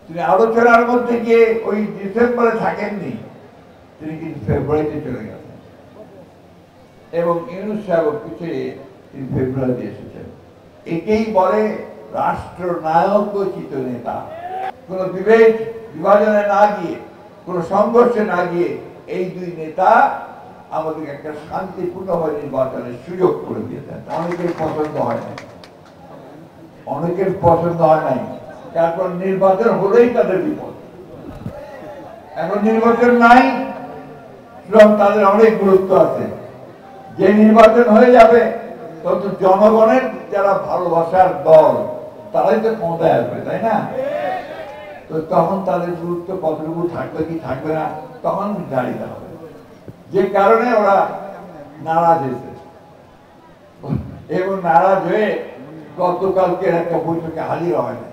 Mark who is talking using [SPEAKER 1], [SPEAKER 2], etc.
[SPEAKER 1] তিনি আলোচনার মধ্যে গিয়ে ওই ডিসেম্বরে থাকেননি, তিনি কিন্তু ফেব্রুয়ারিতে চলে গেছেন এবং ইউনূস সাহেব পিছিয়ে তিনি ফেব্রুয়ারিতে এসেছেন। একেই বলে রাষ্ট্রনায়কোচিত নেতা। কোন বিভেদ বিভাজনে না গিয়ে, কোন সংঘর্ষে না গিয়ে এই দুই নেতা আমাদের একটা শান্তিপূর্ণভাবে নির্বাচনের সুযোগ করে দিয়েছেন। অনেকের পছন্দ হয় নাই, অনেকের পছন্দ হয় নাই, তারপর নির্বাচন হলেই তাদের বিপদ। এখন নির্বাচন নাই, সুতরাং তাদের অনেক গুরুত্ব আছে। যে নির্বাচন হয়ে যাবে তত জনগণের যারা ভালোবাসার দল তারাই তো ক্ষমতায় আসবে, তাই না? তো তখন তাদের গুরুত্ব কতটুকু থাকবে কি থাকবে না তখন নির্ধারিত হবে। যে কারণে ওরা নারাজ হয়েছে এবং নারাজ হয়ে গতকালকে একটা বৈঠকে হাজির হয় না।